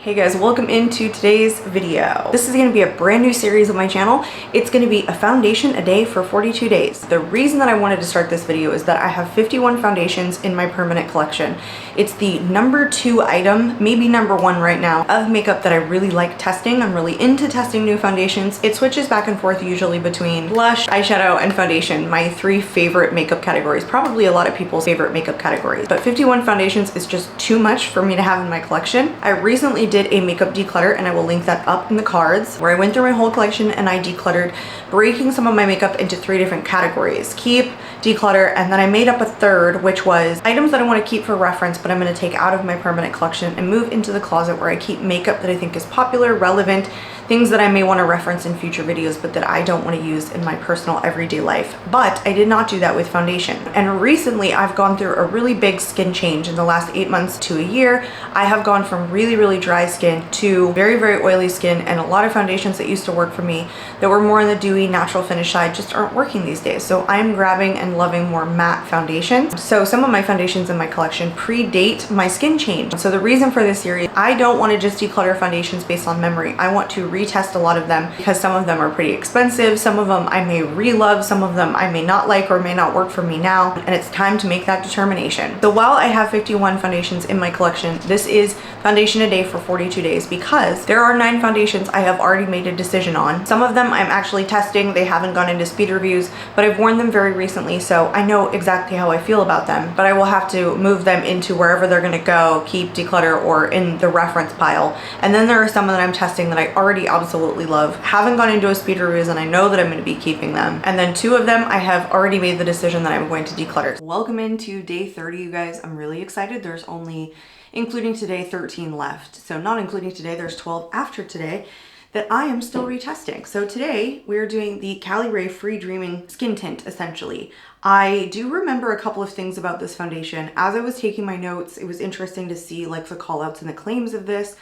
Hey guys, welcome into today's video. This is going to be a brand new series on my channel. It's going to be a foundation a day for 42 days. The reason that I wanted to start this video is that I have 51 foundations in my permanent collection. It's the number 2 item, maybe number 1 right now, of makeup that I really like testing. I'm really into testing new foundations. It switches back and forth usually between blush, eyeshadow, and foundation, my 3 favorite makeup categories, probably a lot of people's favorite makeup categories. But 51 foundations is just too much for me to have in my collection. I recently did a makeup declutter, and I will link that up in the cards, where I went through my whole collection and I decluttered, breaking some of my makeup into 3 different categories: keep, declutter, and then I made up a third, which was items that I want to keep for reference, but I'm going to take out of my permanent collection and move into the closet where I keep makeup that I think is popular, relevant, things that I may want to reference in future videos, but that I don't want to use in my personal everyday life. But I did not do that with foundation. And recently I've gone through a really big skin change in the last 8 months to a year. I have gone from really, really dry skin to very, very oily skin, and a lot of foundations that used to work for me that were more on the dewy, natural finish side just aren't working these days. So I'm grabbing and loving more matte foundations. So some of my foundations in my collection predate my skin change. So the reason for this series, I don't want to just declutter foundations based on memory. I want to retest a lot of them because some of them are pretty expensive. Some of them I may re-love, some of them I may not like or may not work for me now, and it's time to make that determination. So while I have 51 foundations in my collection, this is foundation a day for 42 days because there are 9 foundations I have already made a decision on. Some of them I'm actually testing. They haven't gone into speed reviews, but I've worn them very recently, so I know exactly how I feel about them, but I will have to move them into wherever they're gonna go, keep, declutter, or in the reference pile. And then there are some that I'm testing that I already absolutely love, haven't gone into a speed reviews, and I know that I'm going to be keeping them. And then 2 of them I have already made the decision that I'm going to declutter. Welcome into day 30, you guys. I'm really excited. There's only, including today, 13 left. So not including today, there's 12 after today that I am still retesting. So today we're doing the Caliray Freedreaming Skin Tint, essentially. I do remember a couple of things about this foundation. As I was taking my notes, it was interesting to see like the call outs and the claims of this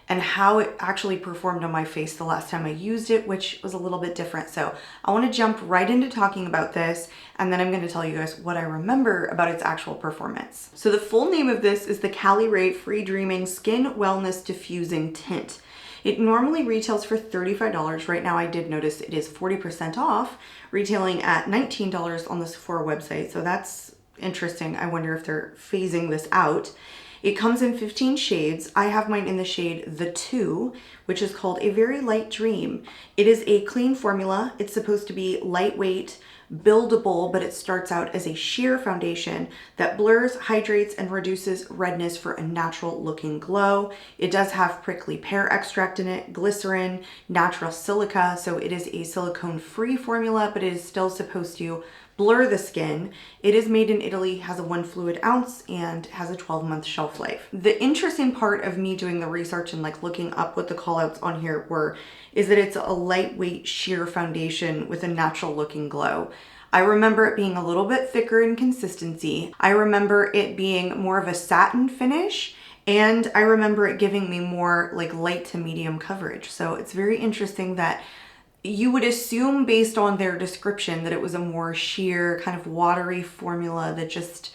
and how it actually performed on my face the last time I used it, which was a little bit different. So I want to jump right into talking about this, and then I'm going to tell you guys what I remember about its actual performance. So the full name of this is the Caliray Freedreaming Skin Wellness Diffusing Tint. It normally retails for $35. Right now I did notice it is 40% off, retailing at $19 on the Sephora website. So that's interesting. I wonder if they're phasing this out. It comes in 15 shades. I have mine in the shade The 2, which is called A Very Light Dream. It is a clean formula. It's supposed to be lightweight, buildable, but it starts out as a sheer foundation that blurs, hydrates, and reduces redness for a natural looking glow. It does have prickly pear extract in it, glycerin, natural silica, so it is a silicone-free formula, but it is still supposed to blur the skin. It is made in Italy, has a 1 fluid ounce, and has a 12-month shelf life. The interesting part of me doing the research and like looking up what the callouts on here were is that it's a lightweight sheer foundation with a natural looking glow. I remember it being a little bit thicker in consistency. I remember it being more of a satin finish, and I remember it giving me more like light to medium coverage. So it's very interesting that you would assume based on their description that it was a more sheer, kind of watery formula that just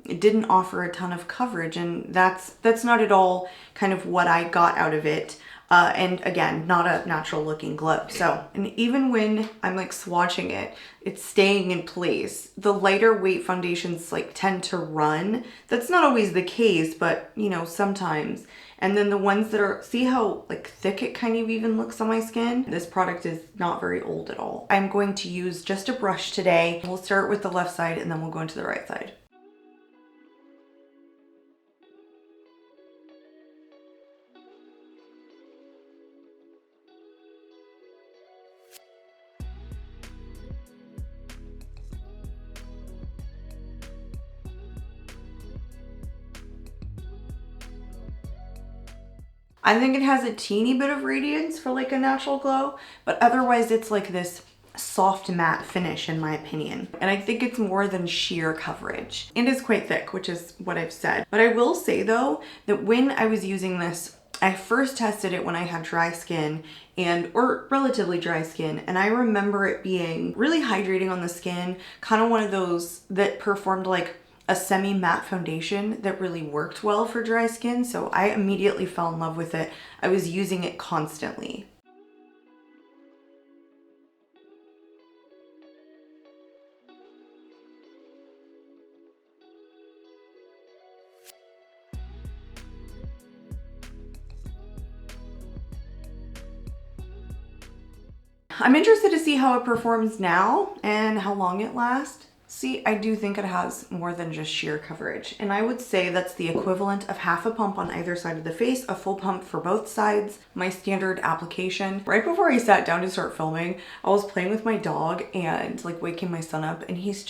didn't offer a ton of coverage, and that's not at all kind of what I got out of it. And again, not a natural looking glow. So, and even when I'm like swatching it, it's staying in place. The lighter weight foundations like tend to run. That's not always the case, but you know, sometimes. And then the ones that are, see how like thick it kind of even looks on my skin? This product is not very old at all. I'm going to use just a brush today. We'll start with the left side and then we'll go into the right side. I think it has a teeny bit of radiance for like a natural glow, but otherwise it's like this soft matte finish in my opinion. And I think it's more than sheer coverage. It is quite thick, which is what I've said. But I will say though, that when I was using this, I first tested it when I had dry skin or relatively dry skin, and I remember it being really hydrating on the skin, kind of one of those that performed like a semi-matte foundation that really worked well for dry skin, so I immediately fell in love with it. I was using it constantly. I'm interested to see how it performs now and how long it lasts. See, I do think it has more than just sheer coverage, and I would say that's the equivalent of half a pump on either side of the face, a full pump for both sides. My standard application. Right before I sat down to start filming, I was playing with my dog and like waking my son up, and he's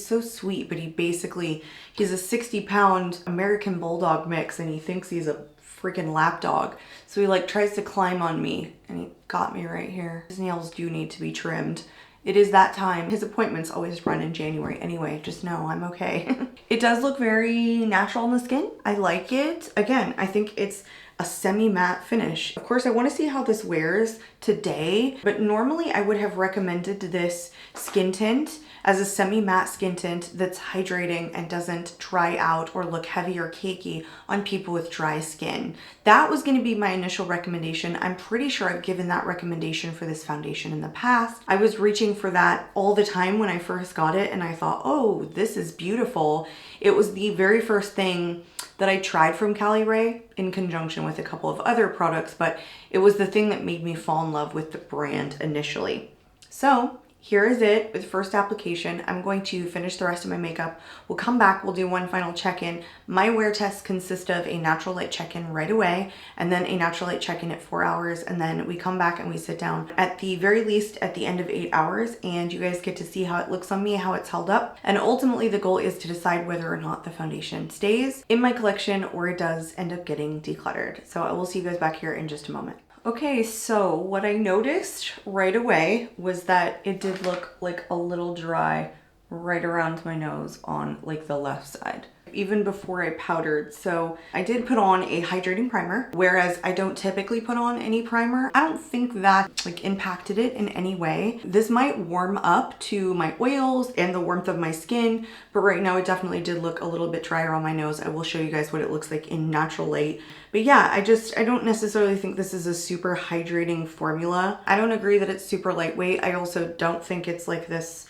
so sweet, but he's a 60-pound American Bulldog mix, and he thinks he's a freaking lap dog. So he like tries to climb on me, and he got me right here. His nails do need to be trimmed. It is that time. His appointments always run in January anyway, just know I'm okay. It does look very natural on the skin. I like it. Again, I think it's a semi-matte finish. Of course, I want to see how this wears today, but normally I would have recommended this skin tint as a semi-matte skin tint that's hydrating and doesn't dry out or look heavy or cakey on people with dry skin. That was going to be my initial recommendation. I'm pretty sure I've given that recommendation for this foundation in the past. I was reaching for that all the time when I first got it, and I thought, oh, this is beautiful. It was the very first thing that I tried from Caliray in conjunction with a couple of other products, but it was the thing that made me fall in love with the brand initially. So here is it with first application. I'm going to finish the rest of my makeup. We'll come back, we'll do one final check-in. My wear tests consist of a natural light check-in right away, and then a natural light check-in at 4 hours, and then we come back and we sit down at the very least at the end of 8 hours, and you guys get to see how it looks on me, how it's held up. And ultimately the goal is to decide whether or not the foundation stays in my collection or it does end up getting decluttered. So I will see you guys back here in just a moment. Okay, so what I noticed right away was that it did look like a little dry right around my nose on like the left side, even before I powdered. So I did put on a hydrating primer, whereas I don't typically put on any primer. I don't think that like impacted it in any way. This might warm up to my oils and the warmth of my skin, but right now it definitely did look a little bit drier on my nose. I will show you guys what it looks like in natural light. But yeah, I don't necessarily think this is a super hydrating formula. I don't agree that it's super lightweight. I also don't think it's like this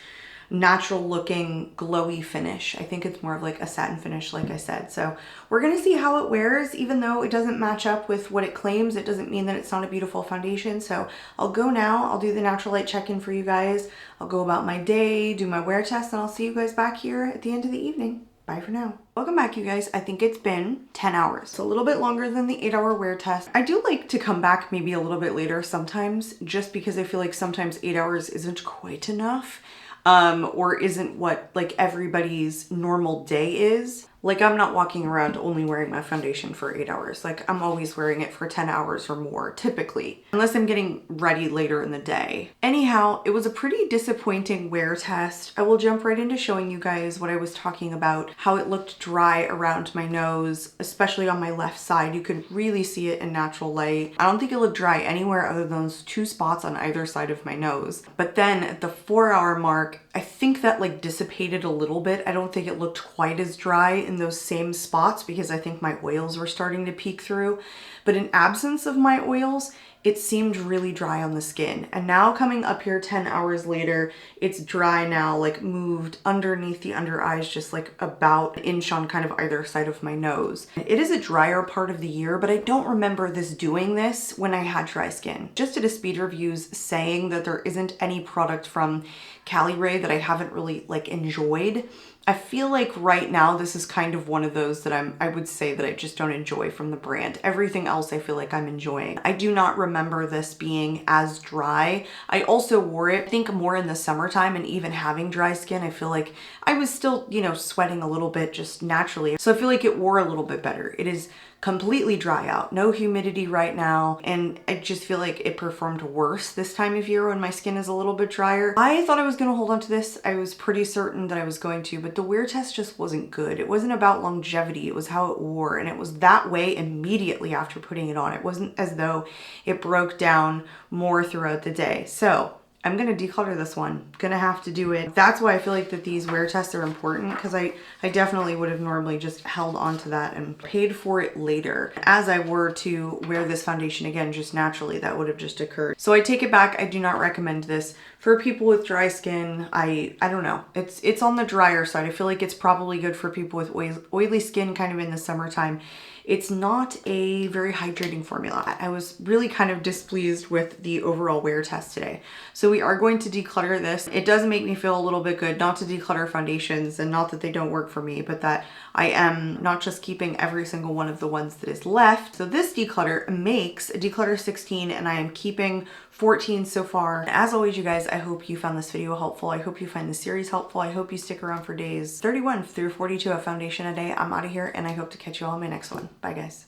natural looking glowy finish. I think it's more of like a satin finish, like I said. So we're gonna see how it wears. Even though it doesn't match up with what it claims, it doesn't mean that it's not a beautiful foundation. So I'll go now, I'll do the natural light check-in for you guys. I'll go about my day, do my wear test, and I'll see you guys back here at the end of the evening. Bye for now. Welcome back, you guys. I think it's been 10 hours. It's a little bit longer than the 8-hour wear test. I do like to come back maybe a little bit later sometimes, just because I feel like sometimes 8 hours isn't quite enough. Or isn't what like everybody's normal day is. Like I'm not walking around only wearing my foundation for 8 hours. Like I'm always wearing it for 10 hours or more, typically, unless I'm getting ready later in the day. Anyhow, it was a pretty disappointing wear test. I will jump right into showing you guys what I was talking about, how it looked dry around my nose, especially on my left side. You could really see it in natural light. I don't think it looked dry anywhere other than those 2 spots on either side of my nose. But then at the 4-hour mark, I think that like dissipated a little bit. I don't think it looked quite as dry in those same spots because I think my oils were starting to peek through. But in absence of my oils, it seemed really dry on the skin. And now coming up here 10 hours later, it's dry now, like moved underneath the under eyes, just like about an inch on kind of either side of my nose. It is a drier part of the year, but I don't remember this doing this when I had dry skin. Just did a speed reviews saying that there isn't any product from Caliray that I haven't really like enjoyed. I feel like right now this is kind of one of those that I would say that I just don't enjoy from the brand. Everything else I feel like I'm enjoying. I do not remember this being as dry. I also wore it, I think, more in the summertime, and even having dry skin, I feel like I was still, you know, sweating a little bit just naturally. So I feel like it wore a little bit better. It is completely dry out, no humidity right now, and I just feel like it performed worse this time of year when my skin is a little bit drier. I thought I was gonna hold on to this. I was pretty certain that I was going to, but the wear test just wasn't good. It wasn't about longevity, it was how it wore, and it was that way immediately after putting it on. It wasn't as though it broke down more throughout the day. So I'm gonna declutter this one. Gonna have to do it. That's why I feel like that these wear tests are important, because I definitely would have normally just held on to that and paid for it later. As I were to wear this foundation again, just naturally, that would have just occurred. So I take it back. I do not recommend this for people with dry skin. I don't know. It's on the drier side. I feel like it's probably good for people with oily skin kind of in the summertime. It's not a very hydrating formula. I was really kind of displeased with the overall wear test today. So we are going to declutter this. It does make me feel a little bit good not to declutter foundations, and not that they don't work for me, but that I am not just keeping every single one of the ones that is left. So this declutter makes a declutter 16, and I am keeping 14 so far. As always, you guys, I hope you found this video helpful. I hope you find this series helpful. I hope you stick around for days 31 through 42 of foundation a day. I'm out of here, and I hope to catch you all in my next one. Bye, guys.